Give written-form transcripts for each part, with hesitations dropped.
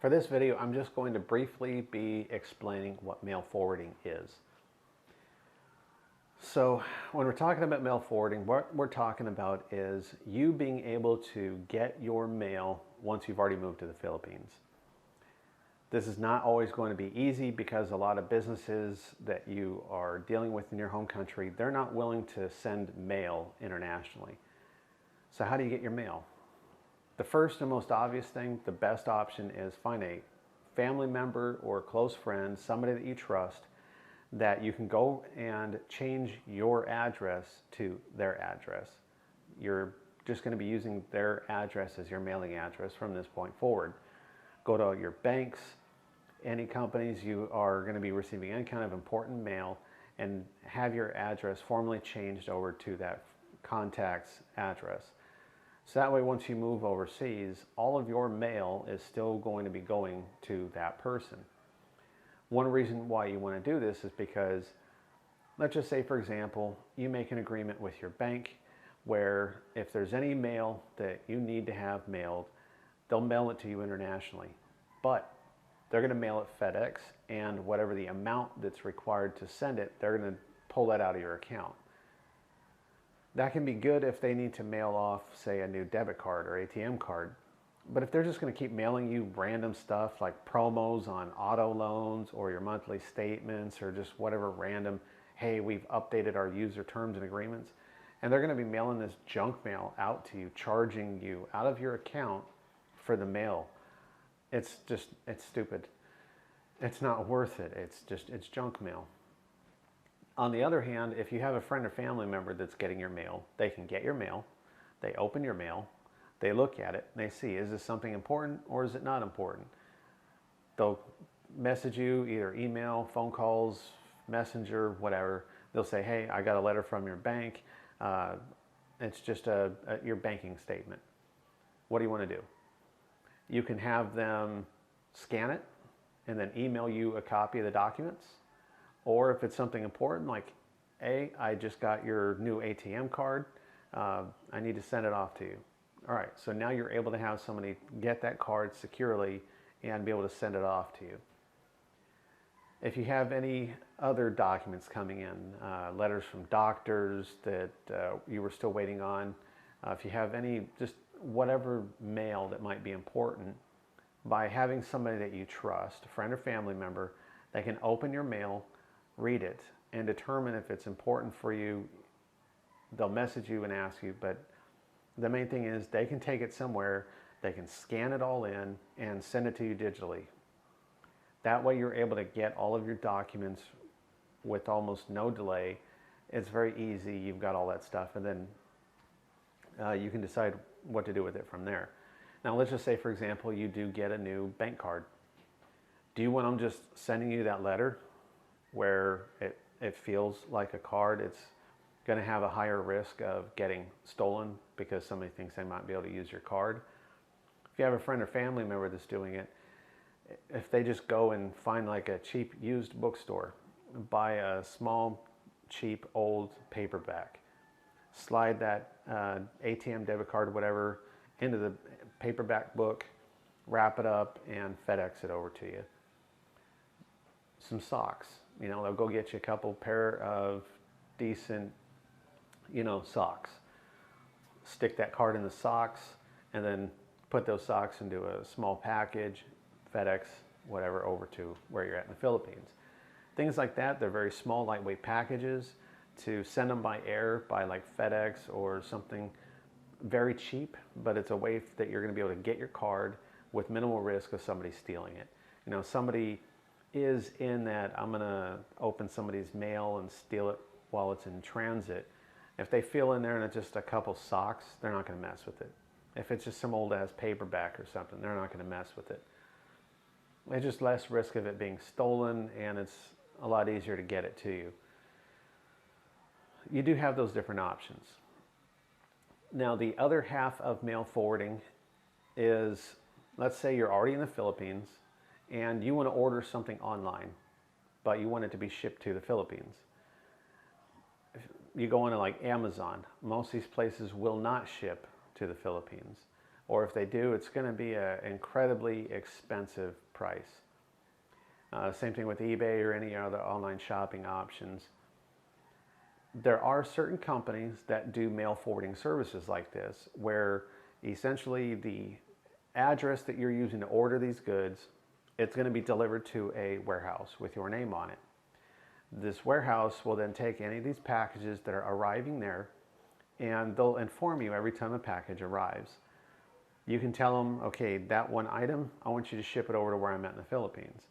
For this video, I'm just going to briefly be explaining what mail forwarding is. So when we're talking about mail forwarding, what we're talking about is you being able to get your mail once you've already moved to the Philippines. This is not always going to be easy because a lot of businesses that you are dealing with in your home country, they're not willing to send mail internationally. So how do you get your mail? The first and most obvious thing, the best option is find a family member or close friend, somebody that you trust, that you can go and change your address to their address. You're just going to be using their address as your mailing address from this point forward. Go to your banks, any companies you are going to be receiving any kind of important mail, and have your address formally changed over to that contact's address. So that way, once you move overseas, all of your mail is still going to be going to that person. One reason why you want to do this is because, let's just say, for example, you make an agreement with your bank where if there's any mail that you need to have mailed, they'll mail it to you internationally. But they're going to mail it FedEx, and whatever the amount that's required to send it, they're going to pull that out of your account. That can be good if they need to mail off, say, a new debit card or ATM card. But if they're just going to keep mailing you random stuff like promos on auto loans or your monthly statements or just whatever random, hey, we've updated our user terms and agreements, and they're going to be mailing this junk mail out to you, charging you out of your account for the mail. It's stupid. It's not worth it. It's junk mail. On the other hand, if you have a friend or family member that's getting your mail, they can get your mail, they open your mail, they look at it, and they see, is this something important or is it not important? They'll message you, either email, phone calls, messenger, whatever. They'll say, hey, I got a letter from your bank. It's just your banking statement. What do you want to do? You can have them scan it and then email you a copy of the documents. Or if it's something important like, hey, I just got your new ATM card, I need to send it off to you. All right, so now you're able to have somebody get that card securely and be able to send it off to you. If you have any other documents coming in, letters from doctors that you were still waiting on, if you have any, just whatever mail that might be important, by having somebody that you trust, a friend or family member, they can open your mail, read it, and determine if it's important for you. They'll message you and ask you, but the main thing is they can take it somewhere, they can scan it all in and send it to you digitally. That way you're able to get all of your documents with almost no delay. It's very easy, you've got all that stuff, and then you can decide what to do with it from there. Now let's just say, for example, you do get a new bank card. Do you want them just sending you that letter where it feels like a card? It's going to have a higher risk of getting stolen because somebody thinks they might be able to use your card. If you have a friend or family member that's doing it, if they just go and find like a cheap used bookstore, buy a small, cheap, old paperback, slide that ATM debit card, whatever, into the paperback book, wrap it up, and FedEx it over to you. Some socks. They'll go get you a couple pair of decent, socks. Stick that card in the socks and then put those socks into a small package, FedEx, whatever, over to where you're at in the Philippines. Things like that, they're very small, lightweight packages. To send them by air, by like FedEx or something very cheap, but it's a way that you're going to be able to get your card with minimal risk of somebody stealing it. Somebody is in that, I'm going to open somebody's mail and steal it while it's in transit. If they feel in there and it's just a couple socks, they're not going to mess with it. If it's just some old ass paperback or something, they're not going to mess with it. It's just less risk of it being stolen, and it's a lot easier to get it to you. You do have those different options. Now, the other half of mail forwarding is, let's say you're already in the Philippines and you want to order something online, but you want it to be shipped to the Philippines. You go into like Amazon. Most of these places will not ship to the Philippines. or if they do, it's going to be an incredibly expensive price. Same thing with eBay or any other online shopping options. There are certain companies that do mail forwarding services like this, where essentially the address that you're using to order these goods, it's going to be delivered to a warehouse with your name on it. This warehouse will then take any of these packages that are arriving there, and they'll inform you every time a package arrives. You can tell them, okay, that one item, I want you to ship it over to where I'm at in the Philippines.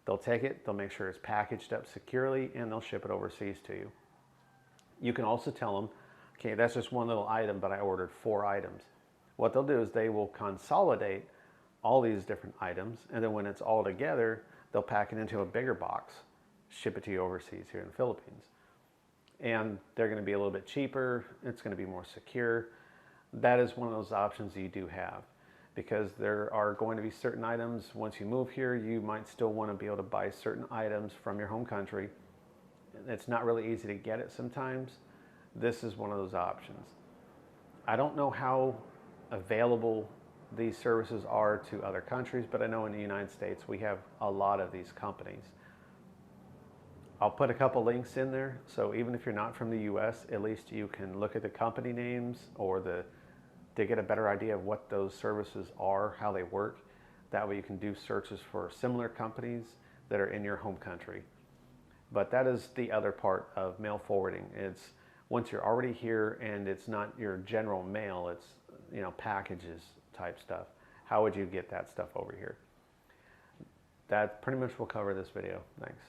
They'll take it, they'll make sure it's packaged up securely, and they'll ship it overseas to you. You can also tell them, okay, that's just one little item, but I ordered 4 items. What they'll do is they will consolidate all these different items, and then when it's all together, they'll pack it into a bigger box, ship it to you overseas here in the Philippines. And they're going to be a little bit cheaper, it's going to be more secure. That is one of those options you do have, because there are going to be certain items, once you move here, you might still want to be able to buy certain items from your home country. It's not really easy to get it sometimes. This is one of those options. I don't know how available these services are to other countries, but I know in the United States we have a lot of these companies. I'll put a couple links in there, so even if you're not from the US, at least you can look at the company names or to get a better idea of what those services are, how they work. That way you can do searches for similar companies that are in your home country. But that is the other part of mail forwarding. It's once you're already here and it's not your general mail, it's, you know, packages type stuff. How would you get that stuff over here? That pretty much will cover this video. Thanks.